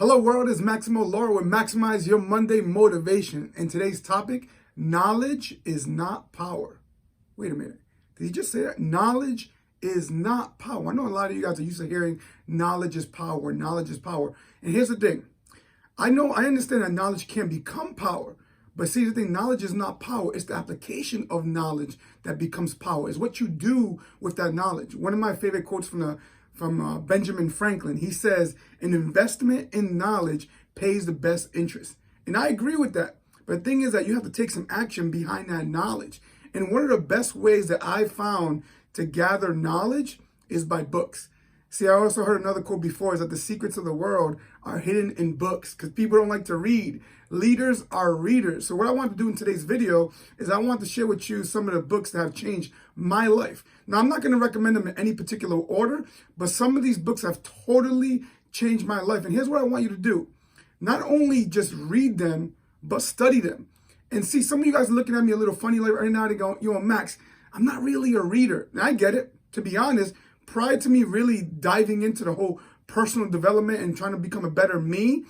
Hello world, it's Maximo Lora with Maximize Your Monday Motivation. And today's topic, knowledge is not power. Wait a minute. Did he just say that? Knowledge is not power. I know a lot of you guys are used to hearing knowledge is power, knowledge is power. And here's the thing. I understand that knowledge can become power. But see, the thing, knowledge is not power. It's the application of knowledge that becomes power. It's what you do with that knowledge. One of my favorite quotes from Benjamin Franklin, he says, an investment in knowledge pays the best interest. And I agree with that. But the thing is that you have to take some action behind that knowledge. And one of the best ways that I found to gather knowledge is by books. See, I also heard another quote before is that the secrets of the world are hidden in books because people don't like to read. Leaders are readers. So what I want to do in today's video is I want to share with you some of the books that have changed my life. Now, I'm not going to recommend them in any particular order, but some of these books have totally changed my life. And here's what I want you to do. Not only just read them, but study them. And see, some of you guys are looking at me a little funny right now. They go, Max, I'm not really a reader. And I get it. To be honest, prior to me really diving into the whole personal development and trying to become a better me,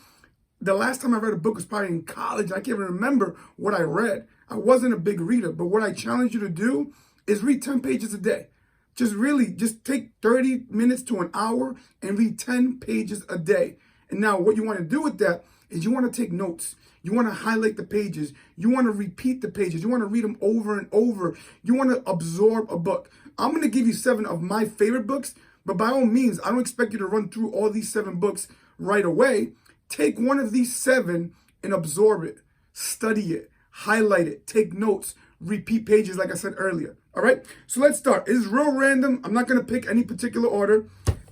the last time I read a book was probably in college. I can't even remember what I read. I wasn't a big reader, but what I challenge you to do is read 10 pages a day. Just take 30 minutes to an hour and read 10 pages a day. And now what you want to do with that is you want to take notes. You want to highlight the pages. You want to repeat the pages. You want to read them over and over. You want to absorb a book. I'm going to give you 7 of my favorite books, but by all means, I don't expect you to run through all these 7 books right away. Take one of these 7 and absorb it, study it, highlight it, take notes, repeat pages like I said earlier. All right, so let's start. It's real random. I'm not going to pick any particular order.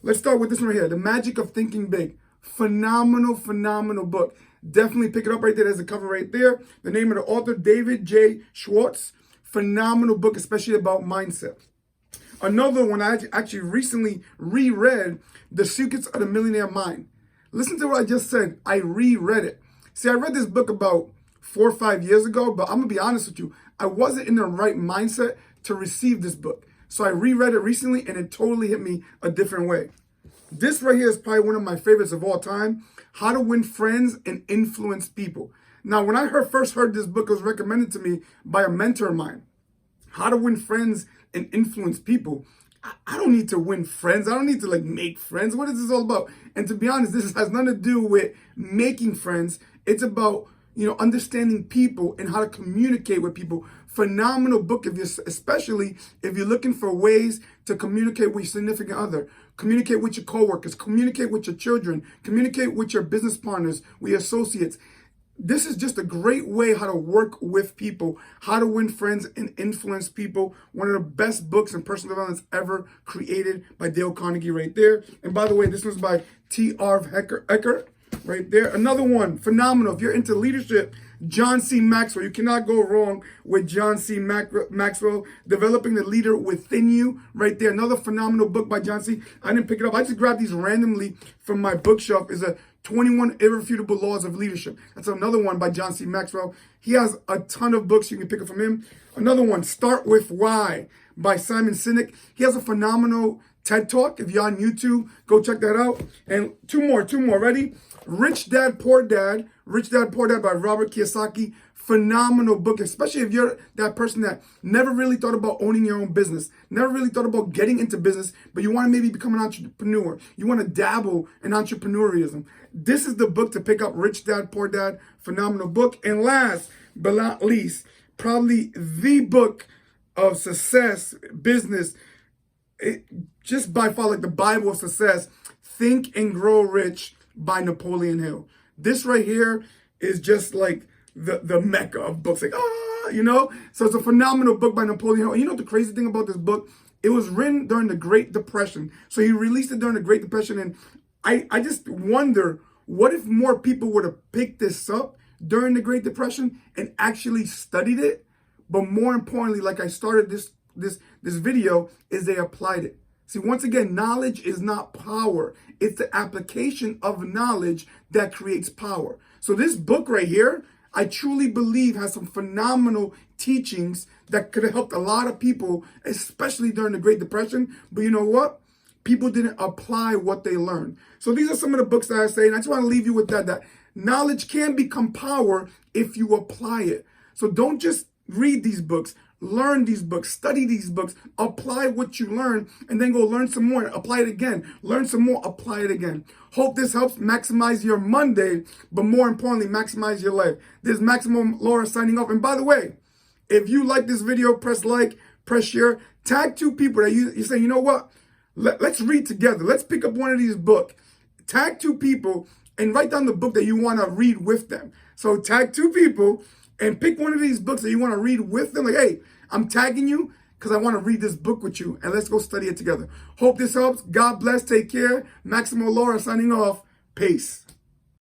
Let's start with this one right here, The Magic of Thinking Big. Phenomenal, phenomenal book. Definitely pick it up right there. There's a cover right there. The name of the author, David J. Schwartz. Phenomenal book, especially about mindset. Another one I actually recently reread, The Secrets of the Millionaire Mind. Listen to what I just said. I reread it. See, I read this book about 4 or 5 years ago, but I'm going to be honest with you. I wasn't in the right mindset to receive this book. So I reread it recently and it totally hit me a different way. This right here is probably one of my favorites of all time. How to Win Friends and Influence People. Now, when I first heard this book, it was recommended to me by a mentor of mine. How to Win Friends and Influence People. I don't need to win friends. I don't need to make friends. What is this all about? And to be honest, this has nothing to do with making friends. It's about, understanding people and how to communicate with people. Phenomenal book, especially if you're looking for ways to communicate with your significant other, communicate with your coworkers, communicate with your children, communicate with your business partners, with your associates. This is just a great way how to work with people, how to win friends and influence people. One of the best books in personal development ever created by Dale Carnegie right there. And by the way, this was by T. Harv Eker right there. Another one, phenomenal. If you're into leadership, John C. Maxwell. You cannot go wrong with John C. Maxwell, Developing the Leader Within You right there. Another phenomenal book by John C. I didn't pick it up. I just grabbed these randomly from my bookshelf. Is a 21 Irrefutable Laws of Leadership. That's another one by John C. Maxwell. He has a ton of books. You can pick up from him. Another one, Start With Why by Simon Sinek. He has a phenomenal TED Talk. If you're on YouTube, go check that out. And two more. Ready? Rich Dad, Poor Dad by Robert Kiyosaki. Phenomenal book, especially if you're that person that never really thought about owning your own business, never really thought about getting into business, but you want to maybe become an entrepreneur. You want to dabble in entrepreneurism. This is the book to pick up, Rich Dad, Poor Dad. Phenomenal book. And last but not least, probably the book of success, business, just by far like the Bible of success, Think and Grow Rich by Napoleon Hill. This right here is just like the mecca of books. So it's a phenomenal book by Napoleon Hill. And you know what the crazy thing about this book? It was written during the Great Depression. So he released it during the Great Depression. And I just wonder, what if more people would have picked this up during the Great Depression and actually studied it? But more importantly, like I started this video, is they applied it. See, once again, knowledge is not power. It's the application of knowledge that creates power. So this book right here, I truly believe has some phenomenal teachings that could have helped a lot of people, especially during the Great Depression. But you know what? people didn't apply what they learned. So these are some of the books that I say, and I just want to leave you with that knowledge can become power if you apply it. So don't just read these books. Learn these books, study these books, apply what you learn, and then go learn some more, apply it again, learn some more, apply it again. Hope this helps maximize your Monday, but more importantly, maximize your life. This is Maximo Lora signing off. And by the way, if you like this video, press like, press share, tag 2 people that you say, you know what? Let's read together. Let's pick up one of these books. Tag 2 people and write down the book that you want to read with them. So tag 2 people and pick one of these books that you want to read with them. Like, hey, I'm tagging you because I want to read this book with you, and let's go study it together. Hope this helps. God bless. Take care. Maximo Lora signing off. Peace.